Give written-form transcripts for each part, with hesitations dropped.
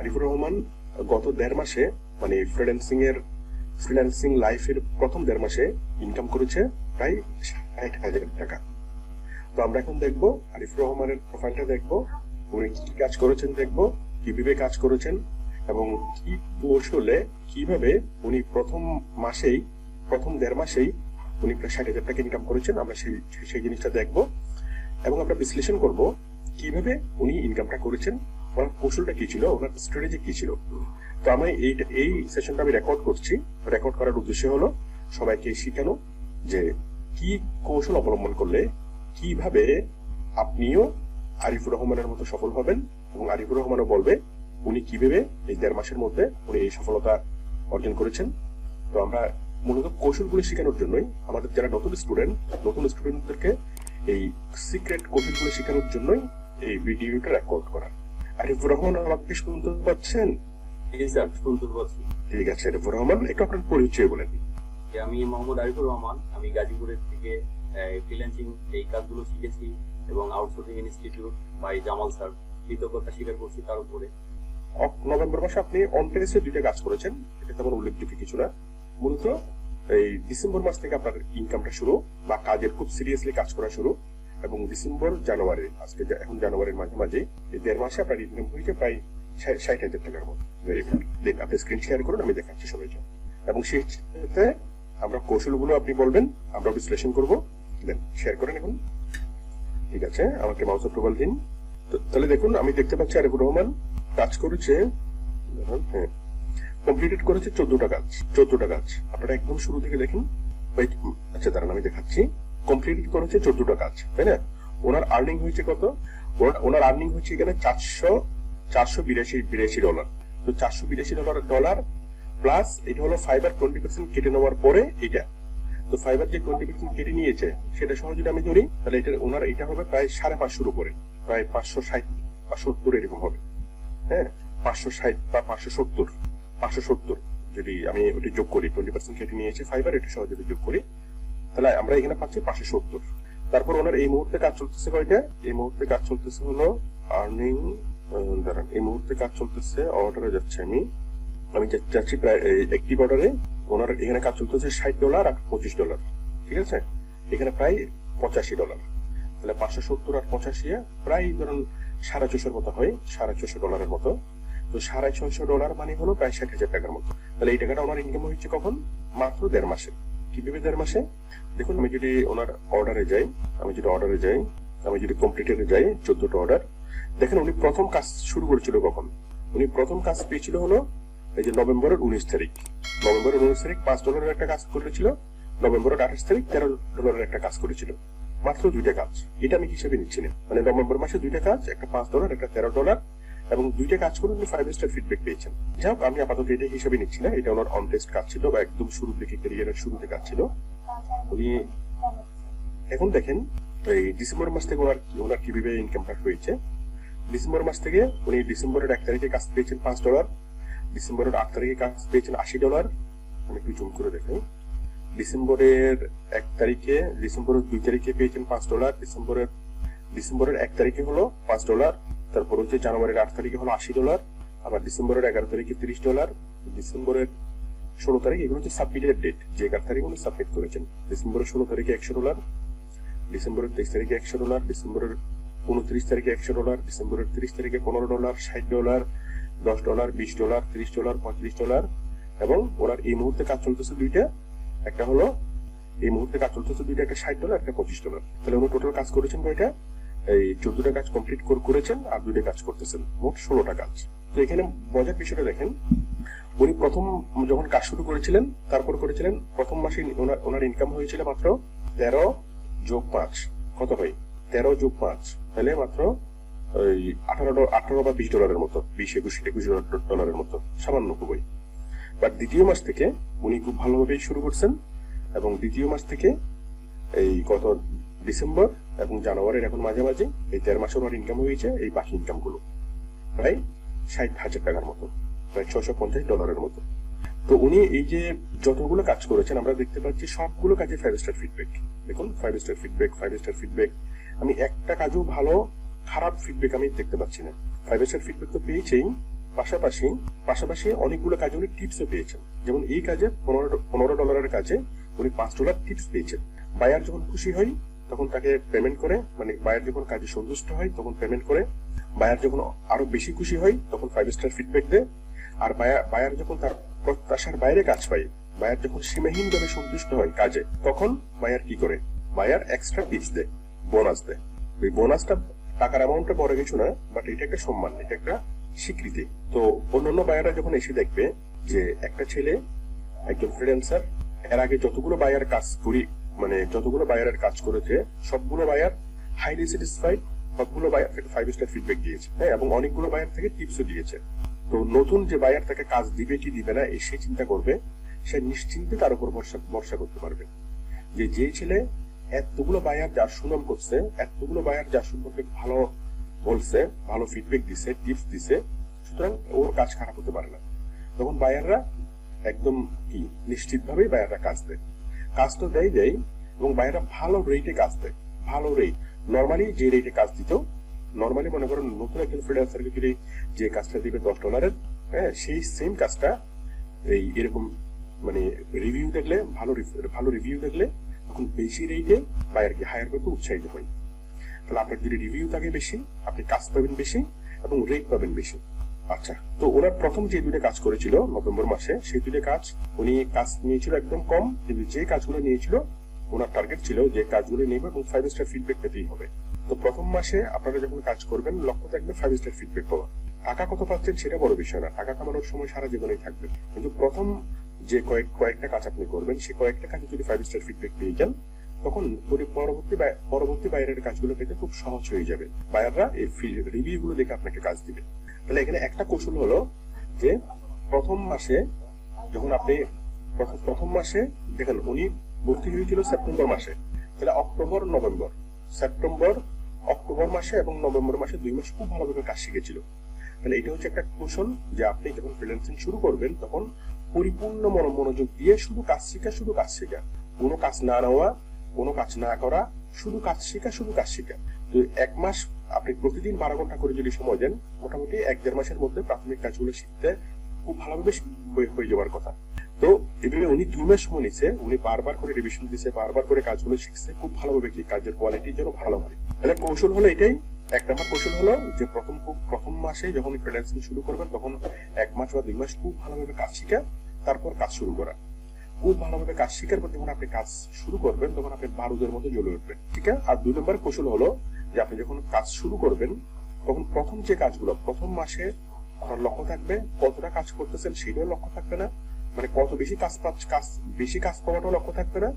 আরিফুর রহমান গত 1.5 মাসে মানে ফ্রিল্যান্সিং লাইফের প্রথম 1.5 মাসে ইনকাম করেছে প্রায় 60,000 টাকা। তো আমরা এখন দেখবো আরিফুর রহমানের প্রোফাইলটা দেখবো, উনি কি কাজ করেছেন দেখবো, কিভাবে কাজ করেছেন এবং কি কৌশলে কিভাবে উনি প্রথম 1.5 মাসেই উনি প্রায় 60,000 টাকা ইনকাম করেছেন। আমরা সেই জিনিসটা দেখবো এবং আমরা বিশ্লেষণ করব কিভাবে উনি ইনকামটা করেছেন, ওনার কৌশলটা কি ছিল, ওনার স্ট্র্যাটেজি কি ছিল। তো আমি এই সেশনটা আমি রেকর্ড করছি। রেকর্ড করার উদ্দেশ্য হলো সবাইকে শেখানো যে কি কৌশল অবলম্বন করলে কিভাবে আপনিও আরিফুর রহমানের মতো সফল হবেন এবং আরিফুর রহমানও বলবে উনি কিভাবে এই 1.5 মাসের মধ্যে উনি এই সফলতা অর্জন করেছেন। তো আমরা মূলত কৌশলগুলো শেখানোর জন্যই, আমাদের যারা নতুন স্টুডেন্টদেরকে এই সিক্রেট কৌশলগুলো শেখানোর জন্যই এই ভিডিওটা রেকর্ড করা। আরিফুর রহমান আমাকে শুনতে পাচ্ছেন? শুনতে পাচ্ছি। ঠিক আছে আরিফুর রহমান, একটু আপনার পরিচয় বলেন। আমি মোহাম্মদ আরিফুর রহমান, আমি গাজীপুরের থেকে ফ্রিল্যান্সিং এই কাজগুলো শিখেছি এবং outsourcing institute by Jamal sir কৃতজ্ঞতা স্বীকার করছি তার উপরে। নভেম্বর মাসে আপনি অন টেস্টে 2টা কাজ করেছেন, এটা তেমন উল্লেখযোগ্য কিছু না। মূলত এই ডিসেম্বর মাস থেকে আপনার ইনকামটা শুরু বা কাজের খুব সিরিয়াসলি কাজ করা শুরু এবং ডিসেম্বর জানুয়ারি, আজকে এখন জানুয়ারির মাঝামাঝি এই 1.5 মাসে আপনার ইনকাম হয়েছে প্রায় 60,000 টাকার মতো। আপনি স্ক্রিন শেয়ার করুন, আমি দেখাচ্ছি সবাইকে এবং সেক্ষেত্রে আমরা কৌশলগুলো আপনি বলবেন, আমরা বিশ্লেষণ করবো। দেন শেয়ার করেন এখন। ঠিক আছে, আমাকে মাউস অ্যাপ্রুভাল দিন। তাহলে দেখুন আমি দেখতে পাচ্ছি আরিফুর রহমান কাজ করেছে, হ্যাঁ কমপ্লিটেড করেছে 14টা কাজ। আপনারা একদম শুরু থেকে দেখেন। আচ্ছা দাঁড়ান আমি দেখাচ্ছি। কমপ্লিটেড করেছে 14টা কাজ, তাই না? ওনার আর্নিং হয়েছে কত? ওনার আর্নিং হচ্ছে এখানে $482 তো $482 প্লাস এটা হলো ফাইবার 20% কেটে নেওয়ার পরে এটা। তো ফাইবার যে 20% কেটে নিয়েছে সেটা সহ যদি আমি ধরি তাহলে ওনার এটা হবে প্রায় 550 উপরে, প্রায় 560-570 এরকম হবে। হ্যাঁ 560 বা 570 যদি আমি ওটা যোগ করি, 20% কেটে নিয়েছে ফাইবার, এটা সহ যদি যোগ করি তাহলে আমরা এখানে পাচ্ছি 570। তারপর ওনার এই মুহূর্তে কাজ চলতেছে কয়টা? এই মুহূর্তে কাজ চলতেছে হলো আর্নিং, দাঁড়ান এই মুহূর্তে কাজ চলতেছে, অর্ডারে যাচ্ছে আমি যাচ্ছি প্রায় একটি অর্ডারে ওনার এখানে কাজ চলতেছে $60 আর $25। ঠিক আছে, এখানে প্রায় $85। তাহলে 570 আর 85 প্রায় ধরুন $450 মতো হয়, $450 মতো। তো $650 মানে হলো প্রায় 60,000 টাকার মতো। তাহলে এই টাকাটা ওনার ইনকাম হয়েছে কখন? মাত্র 1.5 মাসে। কিভাবে 1.5 মাসে? দেখুন আমি যদি ওনার অর্ডারে যাই, আমি যদি কমপ্লিটেডে যাই 14টা অর্ডার, দেখেন উনি প্রথম কাজ শুরু করেছিল কখন? উনি প্রথম কাজ পেয়েছিল হলো এই যে নভেম্বরের 19 তারিখ। $5 একটা কাজ করেছিল। নভেম্বরের 28 তারিখ $13 একটা কাজ করেছিল। মাত্র 2টা কাজ। এটা আমি হিসেবে নিচ্ছি না, মানে নভেম্বর মাসে 2টা কাজ, একটা $5 একটা $13 এবং 2টা কাজ করে উনি 5 স্টার ফিডব্যাক পেয়েছেন। যাই হোক আমি আপাতত এটা হিসেবে নিচ্ছি না, এটা ওনার অন টেস্ট কাজ ছিল বা একদম শুরু থেকে ক্যারিয়ারের শুরুতে কাজ ছিল। উনি এখন দেখেন এই ডিসেম্বর মাস থেকে ওনার কিভাবে ইনকামটা হয়েছে। ডিসেম্বর মাস থেকে উনি ডিসেম্বরের 1 তারিখে কাজ পেয়েছেন $5, ডিসেম্বরের 8 তারিখে কাজ পেয়েছেন $80। আমি একটু জুম করে দেখাই। ডিসেম্বরের 2 তারিখে পেয়েছেন $5, ডিসেম্বরের 1 তারিখে হলো $5, তারপর হচ্ছে জানুয়ারির 8 তারিখে হলো $80, আবার ডিসেম্বরের 11 তারিখে $30, ডিসেম্বরের 16 তারিখ, এগুলো হচ্ছে সাবমিটেড ডেট, যে 11 তারিখে উনি সাবমিট করেছেন। ডিসেম্বরের 16 তারিখে $100, ডিসেম্বরের 23 তারিখে $100, ডিসেম্বরের 29 তারিখে $100, ডিসেম্বরের 30 তারিখে $15, $60, $10, $20, $30, $35 এবং ওনার এই মুহূর্তে কাজ চলতেছে 2টা, একটা হলো এই মুহূর্তে কাজ চলতেছে 2টা, একটা $60 একটা $25। তাহলে উনি টোটাল কাজ করেছেন কয়টা? এই 14টা কাজ কমপ্লিট করেছেন আর 2টা কাজ করতেছেন, মোট 16টা কাজ। তো এখানে মজার বিষয়টা দেখেন, উনি প্রথম যখন কাজ শুরু করেছিলেন তারপর করেছিলেন প্রথম মাসে ওনার ইনকাম হয়েছিল মাত্র 13 যোগ 5 কত হয়? 13 যোগ 5 তাহলে মাত্র ওই 18 বা $20 মতো, $20-21 মতো, সামান্য খুবই। বাট দ্বিতীয় মাস থেকে উনি খুব ভালোভাবেই শুরু করছেন এবং দ্বিতীয় মাস থেকে এই গত ডিসেম্বর এবং জানুয়ারির এখন মাঝামাঝি এই 1.5 মাসে ওনার ইনকাম হয়েছে এই বাকি ইনকাম গুলো প্রায় 60,000 টাকার মতো, প্রায় $650 মতো। তো উনি এই যে যতগুলো কাজ করেছেন আমরা দেখতে পাচ্ছি সবগুলো কাজে 5 স্টার ফিডব্যাক। দেখুন 5 স্টার ফিডব্যাক, আমি একটা কাজও ভালো খারাপ ফিডব্যাক আমি দেখতে পাচ্ছি না। 5 স্টার ফিডব্যাক তো পেয়েছেই, পাশাপাশি পাশাপাশি অনেকগুলো কাজে উনি টিপসও পেয়েছেন। যেমন এই কাজে $15 কাজে উনি $5 টিপস পেয়েছেন। বায়ার যখন খুশি হয় তখন তাকে পেমেন্ট করে, মানে বায়ার যখন কাজে সন্তুষ্ট হয় তখন পেমেন্ট করে, বায়ার যখন আরো বেশি খুশি হয় তখন 5 স্টার ফিডব্যাক দেয়, আর বায়ার যখন তার প্রত্যাশার বাইরে কাজ পায়, বায়ার যখন সীমাহীনভাবে সন্তুষ্ট হয় কাজে, তখন বায়ার কি করে, বায়ার এক্সট্রা টিপস দেয়, বোনাস দেয়। ওই বোনাসটা টাকার অ্যামাউন্টটা বড় কিছু না, বাট এটা একটা সম্মান, এটা একটা স্বীকৃতি। তো অন্যান্য বায়াররা যখন এসে দেখবে যে একটা ছেলে একজন ফ্রিল্যান্সার এর আগে যতগুলো বায়ার কাজ করি, মানে যতগুলো বায়ারের কাজ করেছে সবগুলো বায়ার হাইলি স্যাটিসফাইড, সবগুলো বায়ার থেকে 5 স্টার ফিডব্যাক দিয়েছে, হ্যাঁ, এবং অনেকগুলো বায়ার থেকে টিপসও দিয়েছে। তো নতুন যে বায়ার তাকে কাজ দিবে কি দিবে না এই সে চিন্তা করবে, সে নিশ্চিন্তে তার উপর ভরসা করতে পারবে যে যে ছেলে এতগুলো বায়ার যার সুনাম করছে, এতগুলো বায়ার যার সম্পর্কে ভালো বলছে, ভালো ফিডব্যাক দিছে, টিপস দিছে, সুতরাং ওর কাজ খারাপ হতে পারে না। তখন বায়াররা একদম কি নিশ্চিত ভাবেই বায়াররা কাজ দেয়, কাজ তো দেয় এবং বায়াররা ভালো রেটে কাজ দেয়, ভালো রেট। নর্মালি যে রেটে কাজ দিত, নর্মালি মনে করেন নতুন একজন ফ্রিল্যান্সারকে যদি যে কাজটা দিবে $10, হ্যাঁ, সেই সেম কাজটা এই এরকম মানে রিভিউ দেখলে, ভালো রিভিউ দেখলে তখন বেশি রেটে বায়ারকে হায়ার করতে উৎসাহিত হয়। তাহলে আপনার যদি রিভিউ থাকে বেশি, আপনি কাজ পাবেন বেশি এবং রেট পাবেন বেশি। আচ্ছা, তো ওনার প্রথম যে দুটো কাজ করেছিল নভেম্বর মাসে, সেই দুটো কাজ উনি কাজ নিয়েছিল একদম কম, কিন্তু যে কাজগুলো নিয়েছিল ওনার টার্গেট ছিল যে কাজগুলো নেবে এবং 5 স্টার ফিডব্যাক পেতেই হবে। তো প্রথম মাসে আপনারা যখন কাজ করবেন লক্ষ্য থাকবে 5 স্টার ফিডব্যাক পাওয়া। টাকা কত পাচ্ছেন সেটা বড় বিষয় না, টাকা কামানোর সময় সারা জীবনেই থাকবে, কিন্তু প্রথম যে কয়েকটা কাজ আপনি করবেন সেই কয়েকটা কাজে যদি 5 স্টার ফিডব্যাক পেয়ে যান তখন পরবর্তী বাইরের কাজগুলো পেতে খুব সহজ হয়ে যাবে। বায়াররা এই রিভিউ গুলো দেখে আপনাকে কাজ দিবে। তাহলে এখানে একটা কৌশল হলো যে প্রথম মাসে যখন আপনি প্রথম মাসে দেখেন উনি ভর্তি হয়েছিল সেপ্টেম্বর মাসে, তাহলে অক্টোবর নভেম্বর, সেপ্টেম্বর অক্টোবর মাসে এবং নভেম্বর মাসে 2 মাস খুব ভালোভাবে কাজ শিখেছিল। তাহলে এটা হচ্ছে একটা কৌশল যে আপনি যখন ফ্রিল্যান্সিং শুরু করবেন তখন পরিপূর্ণ মনোযোগ দিয়ে শুধু কাজ শেখা, কোনো কাজ না নেওয়া, কোনো কাজ না করা, শুধু কাজ শেখা। তো 1 মাস আপনি প্রতিদিন 12 ঘন্টা করে যদি সময় দেন, মোটামুটি 1-1.5 মাসের মধ্যে প্রাথমিক কাজগুলো শিখতে খুব ভালোভাবে হয়ে যাওয়ার কথা। তো এভাবে উনি 2 মাস সময় নিচ্ছে, উনি বারবার করে রিভিশন দিচ্ছে, বারবার করে কাজগুলো শিখছে খুব ভালোভাবে, কি কাজের কোয়ালিটি যেন ভালো হয়। তাহলে কৌশল হলো এটাই। 1 নম্বর কৌশল হলো যে প্রথম মাসে যখন ফ্রিল্যান্সিং শুরু করবেন তখন 1 মাস বা 2 মাস খুব ভালোভাবে কাজ শিখা, তারপর কাজ শুরু করা। খুব ভালোভাবে কাজ শিখার পর যখন আপনি কাজ শুরু করবেন তখন আপনি বারুদের মতো জ্বলে উঠবেন, ঠিক আছে। আর 2 নম্বর কৌশল হলো যে আপনি যখন কাজ শুরু করবেন তখন প্রথম যে কাজগুলো, প্রথম মাসে আপনার লক্ষ্য থাকবে কতটা কাজ করতেছেন সেটাও লক্ষ্য থাকবে না, মানে কত বেশি বেশি কাজ পাওয়াটাও লক্ষ্য থাকবে না,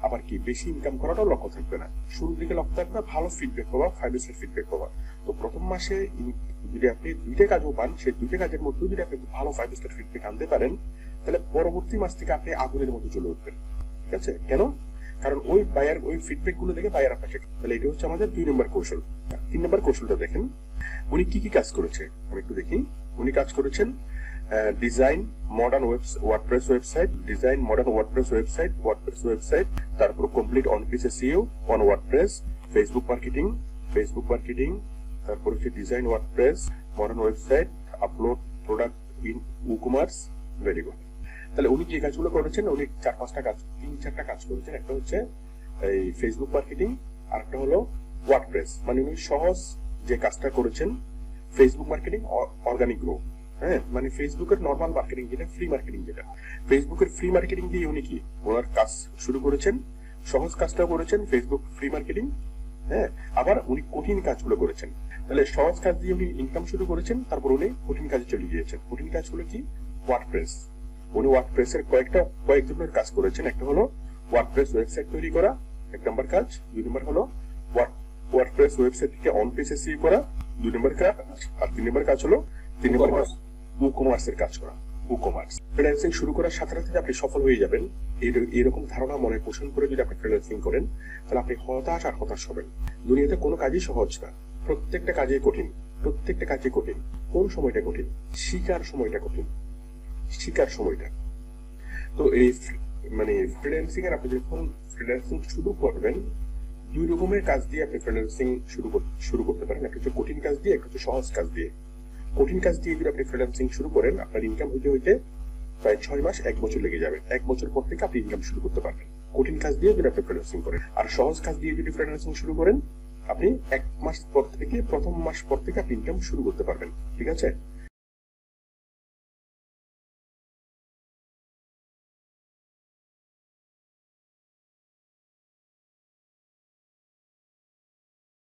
আবার কি বেশি ইনকাম করাটাও লক্ষ্য থাকবে না। শুরুর দিকে লক্ষ্য থাকবে ভালো ফিডব্যাক পাওয়া, 5 স্টার ফিডব্যাক পাওয়া। তো প্রথম মাসে যদি আপনি 2টা কাজও পান, সেই 2টা কাজের মধ্যে যদি আপনি ভালো 5 স্টার ফিডব্যাক আনতে পারেন, তাহলে পরবর্তী মাস থেকে আপনি আগুনের মতো চলে উঠবেন, ঠিক আছে। কেন? কারণ ওই বায়ার ওই ফিডব্যাক গুলো দেখে বায়ার আপনাকে। তাহলে এটা হচ্ছে আমাদের 2 নম্বর কৌশল। 3 নম্বর কৌশলটা দেখেন, উনি কি কাজ করেছে আমি একটু দেখি। উনি কাজ করেছেন ডিজাইন মডার্ন ওয়ার্ডপ্রেস ওয়েবসাইট, তারপর complete on page SEO on WordPress, Facebook marketing, তারপর হচ্ছে design WordPress, modern website, upload product in e-commerce. Very good. তাহলে উনি যে কাজগুলো করেছেন, উনি 4-5টা কাজ, 3-4টা কাজ করেছেন। একটা হচ্ছে এই ফেসবুক মার্কেটিং, আর একটা হলো ওয়ার্ডপ্রেস। মানে উনি সহজ যে কাজটা করেছেন ফেসবুক মার্কেটিং অর্গানিক গ্রো, হ্যাঁ, মানে ফেসবুকের নর্মাল মার্কেটিং যেটা, ফ্রি মার্কেটিং যেটা, ফেসবুকের ফ্রি মার্কেটিং দিয়ে উনি কি ওনার কাজ শুরু করেছেন, সহজ কাজটাও করেছেন ফেসবুক ফ্রি মার্কেটিং, হ্যাঁ, আবার উনি কঠিন কাজগুলো করেছেন। তাহলে সহজ কাজ দিয়ে উনি ইনকাম শুরু করেছেন, তারপর উনি কঠিন কাজে চলে গিয়েছেন। কঠিন কাজগুলো কি? ওয়ার্ডপ্রেস। উনি ওয়ার্ডপ্রেসের কয়েক ধরনের কাজ করেছেন। একটা হলো ওয়ার্ডপ্রেস ওয়েবসাইট তৈরি করা, 1 নম্বর কাজ। 2 নম্বর হলো ওয়ার্ডপ্রেস ওয়েবসাইট থেকে অন পেজ এসইও করা, 2 নম্বর কাজ। আর 3 নম্বর কাজ হলো ই-কমার্সের কাজ করা, ই-কমার্স। ফ্রিল্যান্সিং শুরু করার সাথে সাথে আপনি সফল হয়ে যাবেন এরকম ধারণা মনে পোষণ করে যদি আপনি ফ্রিল্যান্সিং করেন, তাহলে আপনি হতাশ হবেন। দুনিয়াতে কোনো কাজই সহজ না, প্রত্যেকটা কাজে কঠিন। কোন সময়টা কঠিন? শিকার সময়টা। তো এই মানে ফ্রিল্যান্সিং এর আপনি যখন ফ্রিল্যান্সিং শুরু করবেন, 2 রকমের কাজ দিয়ে আপনি ফ্রিল্যান্সিং শুরু করতে পারেন। একটা হচ্ছে কঠিন কাজ দিয়ে, একটা হচ্ছে সহজ কাজ দিয়ে। কঠিন কাজ দিয়ে যদি আপনি ফ্রিল্যান্সিং শুরু করেন, আপনার ইনকাম হইতে হইতে প্রায় 6 মাস 1 বছর লেগে যাবে। 1 বছর পর থেকে আপনি ইনকাম শুরু করতে পারবেন কঠিন কাজ দিয়ে যদি আপনি ফ্রিল্যান্সিং করেন। আর সহজ কাজ দিয়ে যদি ফ্রিল্যান্সিং শুরু করেন, আপনি 1 মাস পর থেকে, প্রথম মাস পর থেকে আপনি ইনকাম শুরু করতে পারবেন। ঠিক আছে?